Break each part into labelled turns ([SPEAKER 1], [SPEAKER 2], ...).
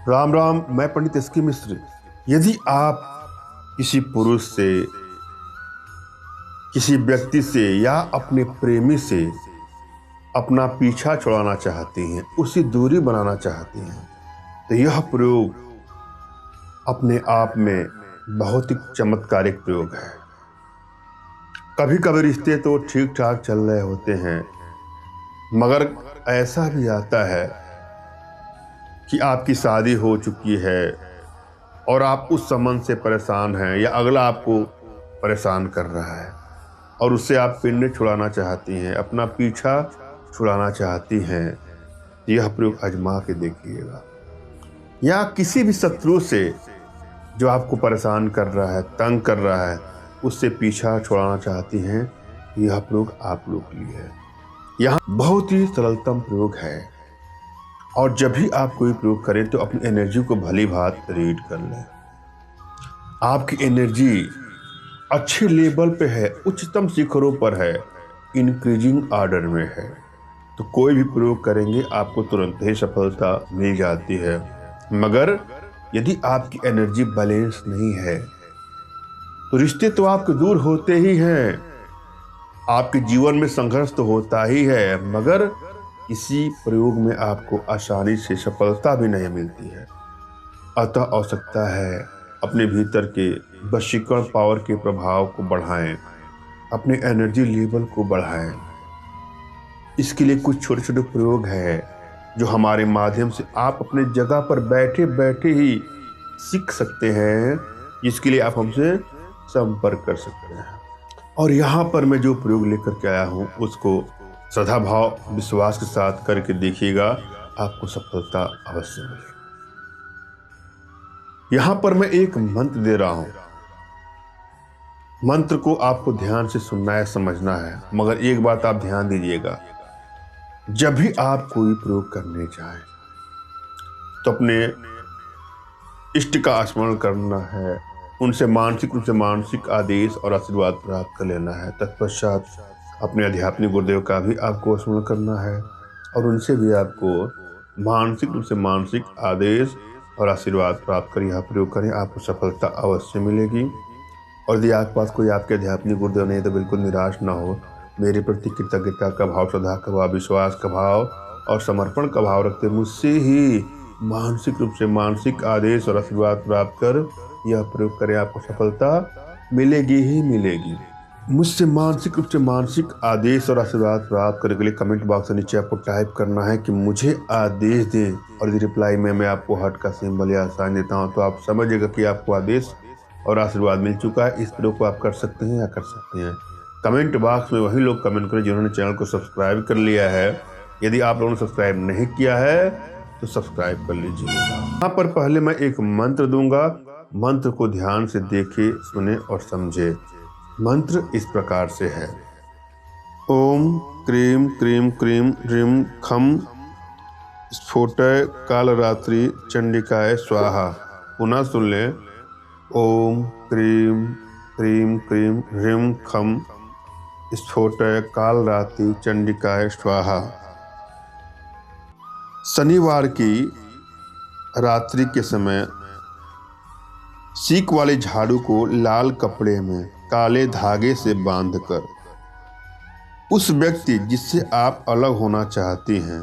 [SPEAKER 1] राम राम। मैं पंडित एस के मिश्र। यदि आप किसी पुरुष से, किसी व्यक्ति से या अपने प्रेमी से अपना पीछा छुड़ाना चाहती हैं, उससे दूरी बनाना चाहती हैं, तो यह प्रयोग अपने आप में बहुत ही चमत्कारिक प्रयोग है। कभी कभी रिश्ते तो ठीक ठाक चल रहे होते हैं, मगर ऐसा भी आता है कि आपकी शादी हो चुकी है और आप उस संबंध से परेशान हैं या अगला आपको परेशान कर रहा है और उससे आप पिंड छुड़ाना चाहती हैं, अपना पीछा छुड़ाना चाहती हैं। यह प्रयोग आजमा के देखिएगा। या किसी भी शत्रु से जो आपको परेशान कर रहा है, तंग कर रहा है, उससे पीछा छुड़ाना चाहती हैं, यह प्रयोग आप लोग के लिए है। यह बहुत ही सरलतम प्रयोग है और जब भी आप कोई प्रयोग करें तो अपनी एनर्जी को भली भांति रीड कर लें। आपकी एनर्जी अच्छे लेवल पे है, उच्चतम शिखरों पर है, इंक्रीजिंग ऑर्डर में है, तो कोई भी प्रयोग करेंगे आपको तुरंत ही सफलता मिल जाती है। मगर यदि आपकी एनर्जी बैलेंस नहीं है तो रिश्ते तो आपके दूर होते ही हैं, आपके जीवन में संघर्ष तो होता ही है, मगर इसी प्रयोग में आपको आसानी से सफलता भी नहीं मिलती है। अतः आवश्यकता है अपने भीतर के वशीकरण पावर के प्रभाव को बढ़ाएं, अपने एनर्जी लेवल को बढ़ाएं। इसके लिए कुछ छोटे छोटे प्रयोग हैं जो हमारे माध्यम से आप अपने जगह पर बैठे बैठे ही सीख सकते हैं, जिसके लिए आप हमसे संपर्क कर सकते हैं। और यहाँ पर मैं जो प्रयोग लेकर के आया हूँ उसको श्रद्धा भाव विश्वास के साथ करके देखिएगा, आपको सफलता अवश्य मिलेगी। यहाँ पर मैं एक मंत्र दे रहा हूँ। मंत्र को आपको ध्यान से सुनना है, समझना है, मगर एक बात आप ध्यान दीजिएगा, जब भी आप कोई प्रयोग करने चाहें तो अपने इष्ट का स्मरण करना है, उनसे मानसिक रूप से मानसिक आदेश और आशीर्वाद प्राप्त कर लेना है। तत्पश्चात अपने आध्यात्मिक गुरुदेव का भी आपको स्मरण करना है और उनसे भी आपको मानसिक रूप से मानसिक आदेश और आशीर्वाद प्राप्त कर यह प्रयोग करें, आपको सफलता अवश्य मिलेगी। और यदि आपके पास कोई आपके आध्यात्मिक गुरुदेव नहीं तो बिल्कुल निराश ना हो। मेरे प्रति कृतज्ञता का भाव, श्रद्धा का भाव, विश्वास का भाव और समर्पण का भाव रखते मुझसे ही मानसिक रूप से मानसिक आदेश और आशीर्वाद प्राप्त कर यह प्रयोग करें, आपको सफलता मिलेगी ही मिलेगी। मुझसे मानसिक रूप से मानसिक आदेश और आशीर्वाद प्राप्त करने के लिए कमेंट बॉक्स में नीचे आपको टाइप करना है कि मुझे आदेश दें, और यदि रिप्लाई में मैं आपको हार्ट का सिंबल या साइन देता हूँ तो आप समझिएगा कि आपको आदेश और आशीर्वाद मिल चुका है। इस प्रयोग को आप कर सकते हैं या कर सकते हैं। कमेंट बॉक्स में वही लोग कमेंट करें जिन्होंने चैनल को सब्सक्राइब कर लिया है। यदि आप लोगों ने सब्सक्राइब नहीं किया है तो सब्सक्राइब कर लीजिएगा। यहाँ पर पहले मैं एक मंत्र दूंगा, मंत्र को ध्यान से देखे, सुने और समझे। मंत्र इस प्रकार से है। ओम क्रीम क्रीम क्रीम ह्रीम खम स्फोटय कालरात्रि चंडिकाय स्वाहा। पुनः सुन लें। ओम क्रीम क्रीम क्रीम ह्रीम खम स्फोटय कालरात्रि चंडिकाय स्वाहा। शनिवार की रात्रि के समय सीक वाले झाड़ू को लाल कपड़े में काले धागे से बांधकर उस व्यक्ति जिससे आप अलग होना चाहती हैं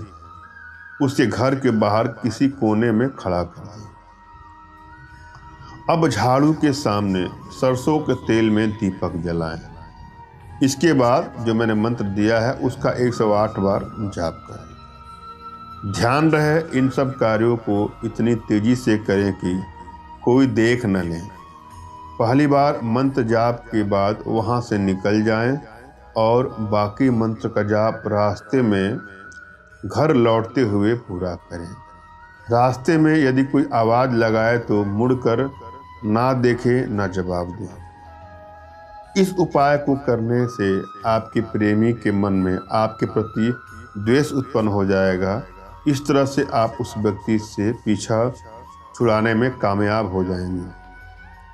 [SPEAKER 1] उसके घर के बाहर किसी कोने में खड़ा कर दें। अब झाड़ू के सामने सरसों के तेल में दीपक जलाएं। इसके बाद जो मैंने मंत्र दिया है उसका 108 बार जाप करें। ध्यान रहे इन सब कार्यों को इतनी तेजी से करें कि कोई देख न ले। पहली बार मंत्र जाप के बाद वहां से निकल जाएं और बाकी मंत्र का जाप रास्ते में घर लौटते हुए पूरा करें। रास्ते में यदि कोई आवाज़ लगाए तो मुड़कर ना देखे ना जवाब दे। इस उपाय को करने से आपके प्रेमी के मन में आपके प्रति द्वेष उत्पन्न हो जाएगा। इस तरह से आप उस व्यक्ति से पीछा छुड़ाने में कामयाब हो जाएंगे।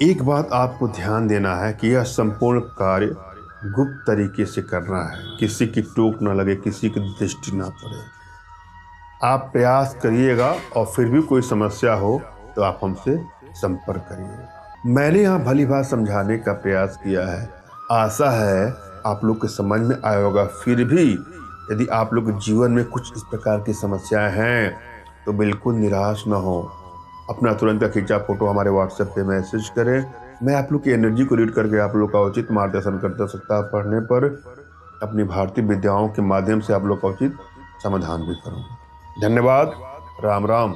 [SPEAKER 1] एक बात आपको ध्यान देना है कि यह संपूर्ण कार्य गुप्त तरीके से करना है, किसी की टोक न लगे, किसी की दृष्टि ना पड़े। आप प्रयास करिएगा और फिर भी कोई समस्या हो तो आप हमसे संपर्क करिए। मैंने यहाँ भली बात समझाने का प्रयास किया है, आशा है आप लोग के समझ में आया होगा। फिर भी यदि आप लोग के जीवन में कुछ इस प्रकार की समस्याएं हैं तो बिल्कुल निराश ना हो। अपना तुरंत का खींचा फोटो हमारे व्हाट्सएप पे मैसेज करें। मैं आप लोग की एनर्जी को रीड करके आप लोग का उचित मार्गदर्शन करता सकता पढ़ने पर अपनी भारतीय विद्याओं के माध्यम से आप लोग का उचित समाधान भी करूँगा। धन्यवाद। राम राम।